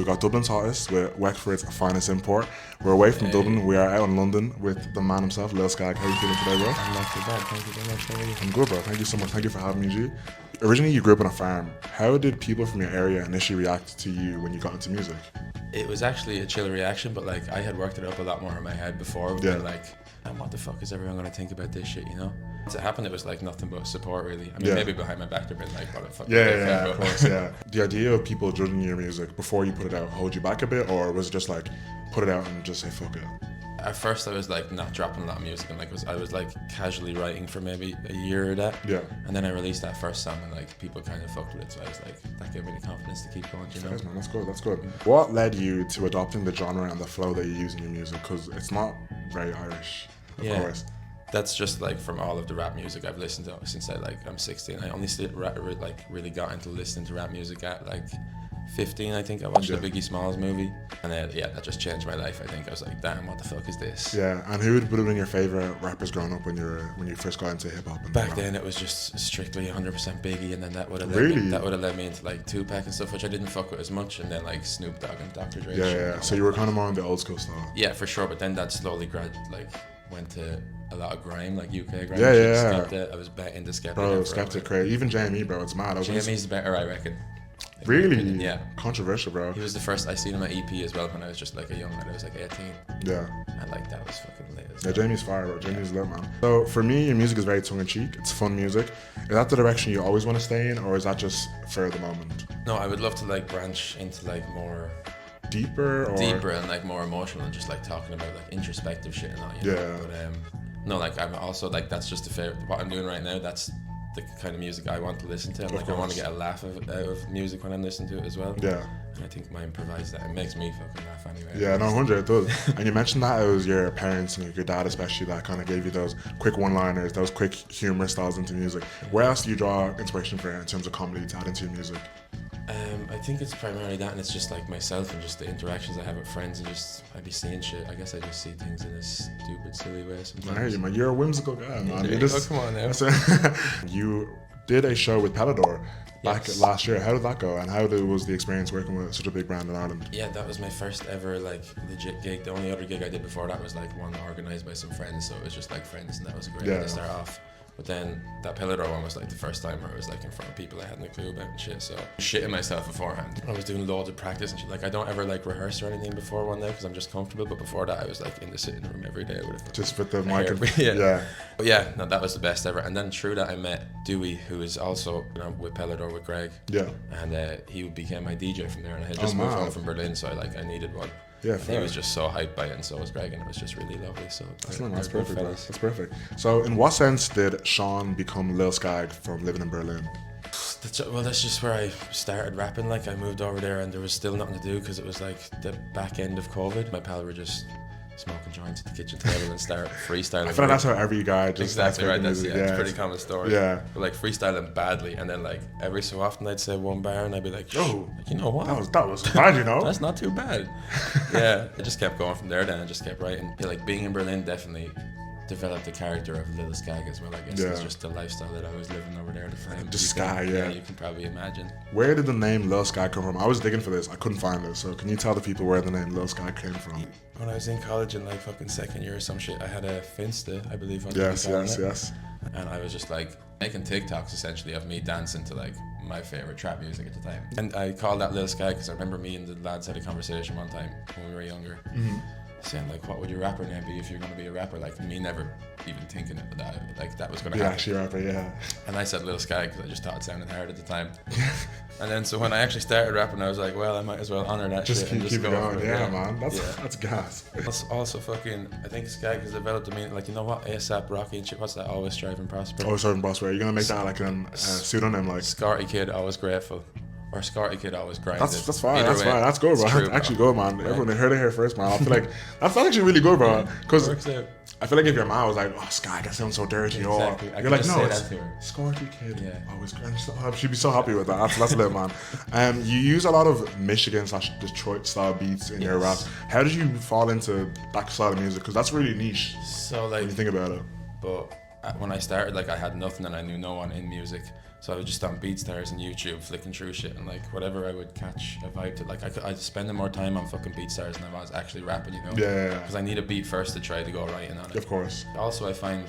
got Dublin's hottest with Wexford's finest import. We're away from Dublin. We are out in London with the man himself, Lil Skag. How are you feeling today, bro? I'm not too bad. Thank you very much. How are you? I'm good, bro. Thank you so much. Thank you for having me, G. Originally, you grew up on a farm. How did people from your area initially react to you when you got into music? It was actually a chill reaction, but like I had worked it up a lot more in my head before. Yeah. Like, what the fuck is everyone gonna think about this shit, you know? Once it happened, it was like nothing but support, really. I mean, Yeah. maybe behind my back they'd been like, what the fuck? Yeah, of course, yeah. The idea of people judging your music before you put it out hold you back a bit, or was it just like put it out and just say fuck it? At first, I was like not dropping a lot of music, and like I was like casually writing for maybe a year or that. Yeah. And then I released that first song, and like people kind of fucked with it, so I was like, that gave me the confidence to keep going, you know? Yes, man, that's good, that's good. What led you to adopting the genre and the flow that you use in your music? Because it's not very Irish, of course. That's just like from all of the rap music I've listened to since I'm 16. I only really got into listening to rap music at like 15. I think I watched the Biggie Smalls movie, and that just changed my life. I think I was like, damn, what the fuck is this? Yeah, and who would have been your favorite rappers growing up when you first got into hip hop? Back then, it was just strictly 100% Biggie, and then that would have led me into like Tupac and stuff, which I didn't fuck with as much, and then like Snoop Dogg and Dr. Dre. Yeah. So you were kind of more on the old school style. Yeah, for sure. But then that slowly went to a lot of grime, like UK grime. Yeah. I was into Skeptic. Bro, Skeptic, crazy. Even JME, bro, it's mad. JME's better, I reckon. Really? Yeah. Controversial, bro. He was the first. I seen him at EP as well when I was just like a young lad. I was like 18. Yeah. And like that was fucking lit. Yeah, Jamie's fire, bro. Jamie's lit, man. So for me, your music is very tongue-in-cheek. It's fun music. Is that the direction you always want to stay in, or is that just for the moment? No, I would love to like branch into like more deeper and like more emotional, and just like talking about like introspective shit and all. You know? But no, like I'm also like that's just the favorite. What I'm doing right now, that's the kind of music I want to listen to. And like I want to get a laugh out of music when I'm listening to it as well. Yeah. And I think my improvised that it makes me fucking laugh anyway. Yeah, no, 100 it does. And you mentioned that it was your parents and your dad especially that kind of gave you those quick one-liners, those quick humor styles into music. Where else do you draw inspiration for in terms of comedy to add into your music? I think it's primarily that, and it's just like myself and just the interactions I have with friends, and just I'd be seeing shit. I guess I just see things in a stupid, silly way sometimes. I hear you, man. You're a whimsical guy, man. Come on now. You did a show with Pellador back last year. How did that go, and how was the experience working with such a big brand in Ireland? Yeah, that was my first ever like legit gig. The only other gig I did before that was like one organised by some friends, so it was just like friends, and that was a great way to start off. But then that Pellador one was like the first time where it was like in front of people I hadn't a clue about and shit, so shitting myself beforehand. I was doing loads of practice and shit. Like I don't ever like rehearse or anything before one day because I'm just comfortable, but before that I was like in the sitting room every day with it. Just with the mic. But yeah, no, that was the best ever. And then through that I met Dewey, who is also with Pellador with Greg. Yeah. And he became my DJ from there, and I had just moved home from Berlin, so I needed one. Yeah, he was just so hyped by it, and so was Greg, and it was just really lovely. So that's perfect. That's perfect. So, in what sense did Sean become Lil Skag from living in Berlin? Well, that's just where I started rapping. Like I moved over there, and there was still nothing to do because it was like the back end of COVID. My pal were just smoking joints at the kitchen table and start freestyling. I feel like that's how every guy just exactly right. That's music. it's a pretty common story. Yeah, but like freestyling badly, and then like every so often I'd say one bar, and I'd be like, "Oh, like, you know what? That was bad, you know. That's not too bad." Yeah, I just kept going from there. Then I just kept writing. Like being in Berlin definitely developed the character of Lil Skag as well. I guess it's just the lifestyle that I was living over there. Just Skag, yeah. You can probably imagine. Where did the name Lil Skag come from? I was digging for this. I couldn't find it. So can you tell the people where the name Lil Skag came from? When I was in college in like fucking second year or some shit, I had a Finsta, I believe. On yes. And I was just like making TikToks essentially of me dancing to like my favorite trap music at the time. And I called that Lil Skag because I remember me and the lads had a conversation one time when we were younger. Mm-hmm. Saying like, what would your rapper name be if you're going to be a rapper? Like me never even thinking that was going to happen. Actually a rapper, yeah. And I said Lil Skag because I just thought it sounded hard at the time. And then so when I actually started rapping, I was like, well, I might as well honor that shit and just keep go going. Yeah, man, that's gas. Also fucking, I think Skag has developed a meaning, like, you know what, ASAP Rocky and shit. What's that? Always strive and prosper. Always strive and prosper. You're gonna make that like a pseudonym, like Scarty Kid, always grateful. Or Scarty Kid, always grinded. That's fine. That's fine. That's good, bro. That's actually good, man. Right. Everyone heard it here first, man. I feel like that's actually really good, bro. Because I feel like if your mom was like, "Oh, Skag, that sounds so dirty," exactly. or you're like, "No, it's Scarty Kid." Yeah. Always grind. She'd be so happy with that. That's lit, man. You use a lot of Michigan/Detroit style beats in your rap. How did you fall into that style of music? Because that's really niche. So like, when you think about it. But when I started, like I had nothing and I knew no one in music. So I was just on BeatStars and YouTube flicking through shit, and like whatever I would catch a vibe to, like I'd spending more time on fucking BeatStars than I was actually rapping, you know? Yeah. Because I need a beat first to try to go writing on it. Of course. Also, I find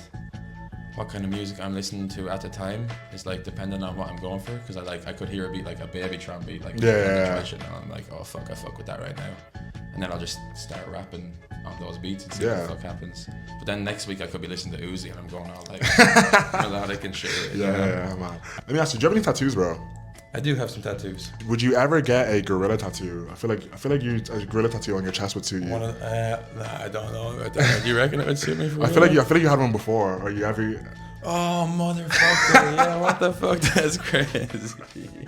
what kind of music I'm listening to at the time is like dependent on what I'm going for. Because I could hear a beat like a Babytron beat, like shit, and I'm like, oh fuck, I fuck with that right now. And then I'll just start rapping on those beats and see what the fuck happens. But then next week I could be listening to Uzi and I'm going all like melodic and shit. Yeah, man. Let me ask you, do you have any tattoos, bro? I do have some tattoos. Would you ever get a gorilla tattoo? I feel like you a gorilla tattoo on your chest would suit you. Nah, I don't know about that. Do you reckon it would suit me? I feel like you had one before, or you ever. Oh motherfucker! Yeah, what the fuck? That's crazy.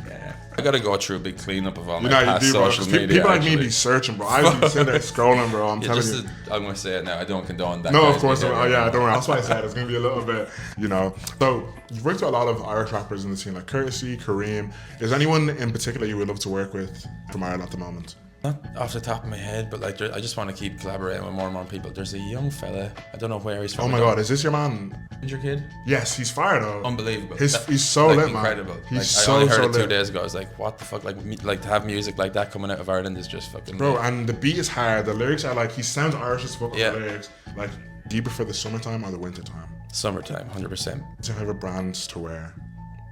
Yeah. I gotta go through a big cleanup of all my past social media. People like me be searching, bro. I've been sitting there scrolling, bro. I'm telling you. I'm gonna say it now. I don't condone that. No, of course. Don't worry. That's why I said it's gonna be a little bit, you know. So you've worked with a lot of Irish rappers in the scene, like Courtesy, Kareem. Is there anyone in particular you would love to work with from Ireland at the moment? Not off the top of my head, but like I just want to keep collaborating with more and more people. There's a young fella, I don't know where he's from. Oh my god, is this your man? Your kid? Yes, he's fired though. Unbelievable. He's so lit, incredible. Man. He's I only heard so it 2 lit. days ago. I was like, what the fuck? Like to have music like that coming out of Ireland is just fucking. Bro, lit. and the beat is hard. The lyrics are like, he sounds Irish as fuck. Yeah. The lyrics. Like, do you prefer the summertime or the wintertime? Summertime, 100%. What's your favorite brands to wear?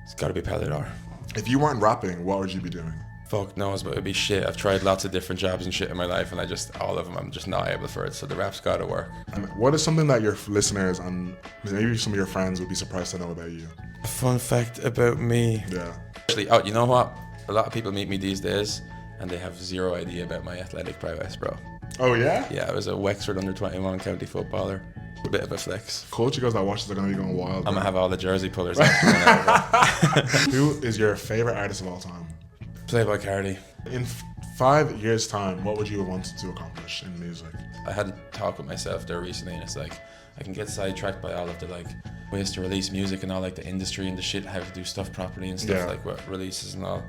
It's got to be Pellador. If you weren't rapping, what would you be doing? Fuck knows, but it'd be shit. I've tried lots of different jobs and shit in my life, and all of them, I'm just not able for it. So the rap's gotta work. And what is something that your listeners and maybe some of your friends would be surprised to know about you? A fun fact about me. Yeah. Actually, you know what? A lot of people meet me these days, and they have zero idea about my athletic prowess, bro. Oh yeah? Yeah, I was a Wexford under-21 county footballer. A bit of a flex. Culture girls that watch this are gonna be going wild. I'm gonna have all the jersey pullers after. Who is your favorite artist of all time? Playboy Cardi. In 5 years' time, what would you have wanted to accomplish in music? I had a talk with myself there recently, and it's like I can get sidetracked by all of the like ways to release music and all like the industry and the shit, how to do stuff properly and stuff like what releases and all.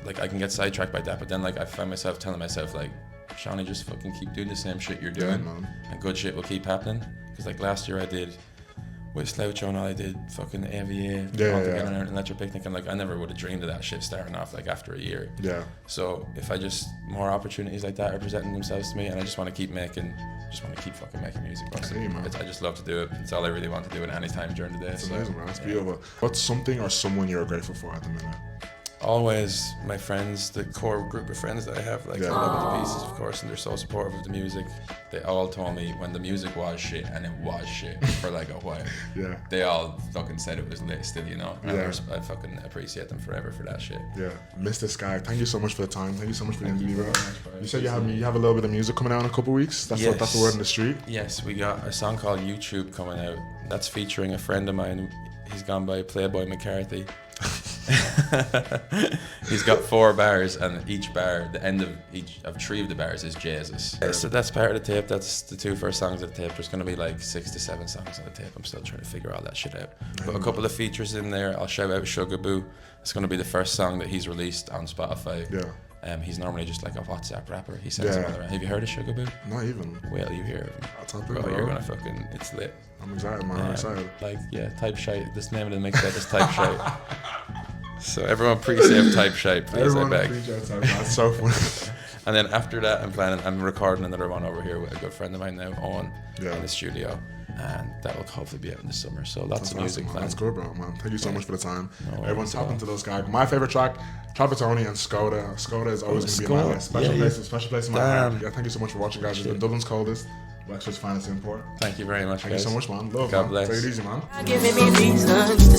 Like I can get sidetracked by that, but then like I find myself telling myself like, Shawnee, just fucking keep doing the same shit you're doing, and good shit will keep happening. Because like last year I did with Sloucho and all, I did fucking AVA, together and Electric Picnic, and like I never would have dreamed of that shit starting off like after a year. Yeah. So if I just more opportunities like that are presenting themselves to me, and I just want to keep fucking making music. I just love to do it. It's all I really want to do at any time during the day. It's amazing, man. It's beautiful. What's something or someone you're grateful for at the minute? Always my friends, the core group of friends that I have, like I love it to pieces, of course, and they're so supportive of the music. They all told me when the music was shit, and it was shit for like a while. They all fucking said it was lit still, you know. I fucking appreciate them forever for that shit. Yeah. Mr. Skag, thank you so much for the time. Thank you so much for the interview, bro. You said you have a little bit of music coming out in a couple of weeks. That's the word in the street. Yes, we got a song called YouTube coming out. That's featuring a friend of mine. He's gone by Playboy McCarthy. He's got 4 bars, and each bar, the end of 3 of the bars is Jesus. So that's part of the tape. That's the 2 first songs of the tape. There's gonna be like 6 to 7 songs on the tape. I'm still trying to figure all that shit out. But a couple of features in there. I'll shout out Sugar Boo. It's gonna be the first song that he's released on Spotify. He's normally just like a WhatsApp rapper. He sends them all around. Have you heard of Sugar Boo? Not even. Wait till you hear him. I'll talk bro, you're gonna fucking, it's lit. I'm excited, man. I'm excited. Like, type Shite. This name of the mixtape is Type Shite. So everyone pre-save Type Shite, please. I beg. That's so funny. And then after that, I'm recording another one over here with a good friend of mine now, Owen, in the studio. And that will hopefully be out in the summer. So lots of music planned. That's good, bro, man. Thank you so much for the time. Everyone's tapping to those guys. My favorite track, Habitually and Skoda. Skoda is always going to be my list. Special place in my heart. Yeah, thank you so much for watching, guys. It's been Dublin's coldest, Wexford's finest import. Thank you very much, Thank you so much, man. Love, God man. bless. Take it easy, man. Giving me reasons to